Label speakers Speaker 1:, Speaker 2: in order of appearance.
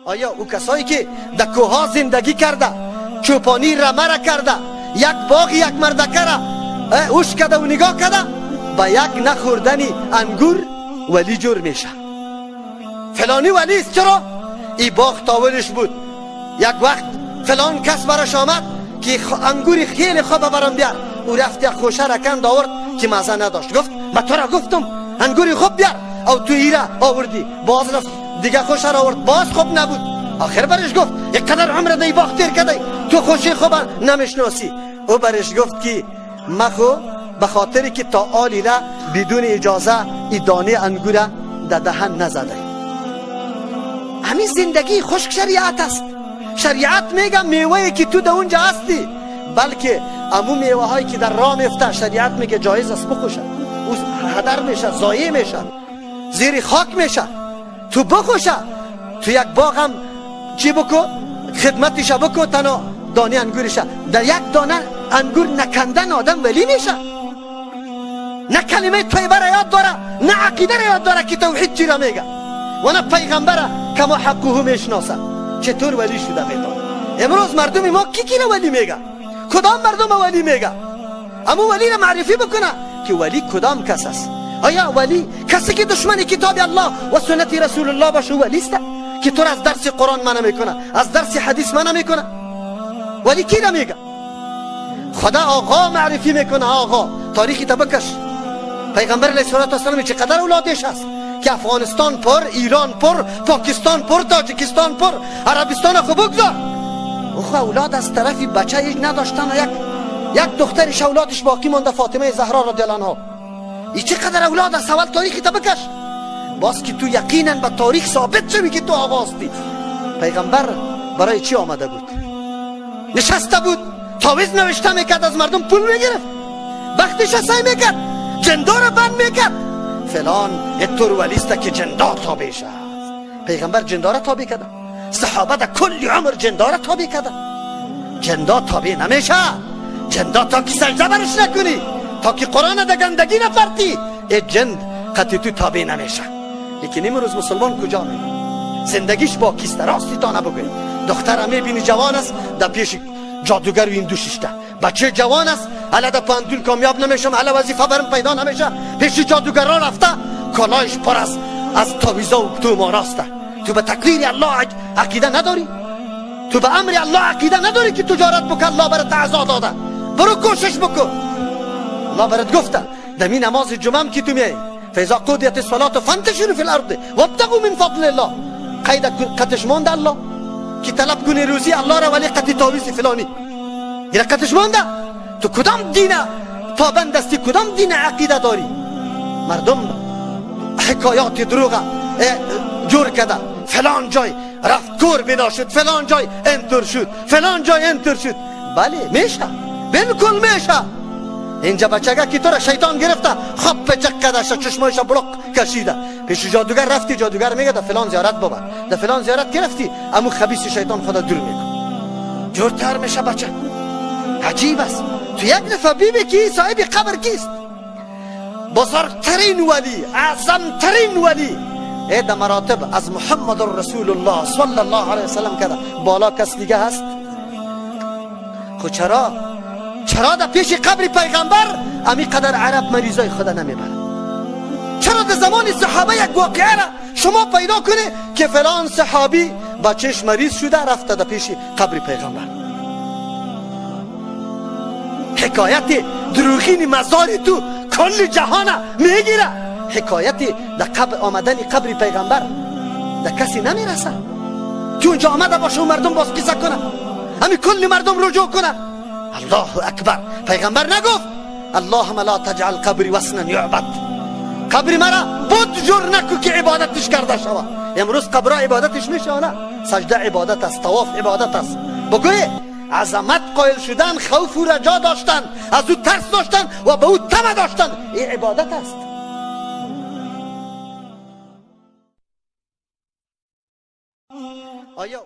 Speaker 1: آیا او کسایی که در کوها زندگی کرده، چوپانی رمه کرده، یک باغ یک مردکه را اوش کرده و نگاه کرده، با یک نخوردن انگور ولی جور میشه. فلانی ولی است. چرا؟ ای باغ تاولش بود. یک وقت فلان کس برش آمد که انگوری خیلی خوب برام بیار، او رفت یک خوشه رکند آورد که مزه نداشت. گفت من تو را گفتم انگوری خوب بیار، او تو ایره آوردی. باز رفت دیگه خوشه را آورد، باز خوب نبود. آخر برش گفت یک قدر عمر دی باغ تیر کردی، تو خوشی خوب نمیشناسی. او برش گفت که مخو به خاطری که تا آلی را بدون اجازه ای دانه انگوره در دهن نزده. همین زندگی خشک شریعت است. شریعت میگه میوهی که تو در اونجا هستی، بلکه امو میوه هایی که در راه میفته شریعت میگه جایز است بخوشه. او هدر میشه، ضایع میشه، زیر خاک میشه. تو بخوشه. تو یک باغ هم چی بکو؟ خدمتش بکو، تنها دانه انگورشه. در یک دانه انگور نکندن آدم ولی میشه. نه کلمه طیبه را یاد داره، نه عقیده را یاد داره که توحید چی را میگه، و نه پیغمبر که ما حقه میشناسه. چطور ولی شده میتونه؟ امروز مردم ما کی را ولی میگه؟ کدام مردم ولی میگه؟ اما ولی را معرفی بکنه که ولی کدام کس است. آیا ولی کسی که دشمن کتاب الله و سنت رسول الله باشه ولی است که تو را از درس قرآن منع میکنه، از درس حدیث منع میکنه؟ ولی کی را میگه؟ خدا آقا معرفی میکنه. آقا تاریخی تا بکش. پیغمبر علیه السلام چقدر اولادش هست که افغانستان پر، ایران پر، پاکستان پر، تاجیکستان پر، عربستان خوب بگذار. او اولاد از طرفی بچه هیچ نداشتن و یک دخترش اولادش باقی مانده، فاطمه زهرا رضی الله عنها. ای چقدر اولاد است؟ اول تاریخی تا بکش. باز که تو یقینا به تاریخ ثابت شوی که تو آقا هستی. پیغمبر برای چی آمده بود؟ نشسته بود، تعویض نوشته میکرد، از مردم پول میگرفت، وقتش سعی میکرد، جندا را بند میکرد. فلان اتور ولیسته که جندا تابع شد. پیغمبر جندا را تابع کرد، صحابه در کل عمر جندا را تابع کرد. جندا تابع نمیشه. جندا تا که سجده برش نکنی، تا که قرآن در گندگی نپرتی، ای جند قطع تو تابع نمیشه. لیکن امروز مسلمان کجا میره؟ زندگیش با کیسته، راستی تا نبگوی. دختر هم میبینی جوان است در پیش جادوگر و این دوششته. بچه جوان است، حالا در پانتون کامیاب نمیشم، حالا وظیفه برم پیدا نمیشه، پیش جادوگرا رفته، کالایش پر است از تعویضا و تو ماناسته. تو به تقدیر الله عقیده نداری؟ تو به امر الله عقیده نداری که تجارت بکن؟ الله برات عزا داده، برو کوشش بکن. الله برات گفته در می نماز جمعه که تو میای فاذا قضیت الصلاه فانتشروا فی الارض وابتغوا من فضل الله. قید قطش مونده الله که طلب کنی روزی الله را، ولی قطع تعویض فلانی این قطش مونده. تو کدام دین پابند هستی؟ کدام دین عقیده داری؟ مردم حکایات دروغ جور کرده. فلان جای رفت کور بنا شد، فلان جای انتر شد، فلان جای انتر شد. بله میشه، بالکل میشه. اینجا بچگه که تو را شیطان گرفته، خواب پچک کدشه، چشمایش بلوک کشیده، پیش جادوگر رفتی، جادوگر میگه در فلان زیارت ببر، در فلان زیارت گرفتی، امو خبیث شیطان خدا دور میکن، جورتر میشه بچه. عجیب است. تو یک دفعه بیبی که صاحب قبر کیست؟ بزرگترین ولی، اعظمترین ولی، در مراتب از محمد رسول الله صلی الله علیه وسلم کده بالا کس دیگه هست؟ خود چرا در پیش قبر پیغمبر امی قدر عرب مریضای خدا نمیبرن؟ چرا در زمان صحابه یک واقعه را شما پیدا کنه که فلان صحابی بچهش مریض شده رفته در پیش قبر پیغمبر؟ حکایت دروغین مزار تو کل جهان میگیره. حکایت در قبر آمدن قبر پیغمبر در کسی نمیرسه که اونجا آمده باشه و مردم باز قصه کنه، همین کل مردم رجوع کنه. الله اکبر. پیغمبر نگفت اللهم لا تجعل قبری وثنا یعبد؟ قبر مرا بود جور نکو که عبادتش کرده شود. امروز قبرها عبادتش میشه نه؟ سجده عبادت است، طواف عبادت است. بگوی عظمت قائل شدن، خوف و رجا داشتن، از او ترس داشتن و به او طمع داشتن، این عبادت است. آیا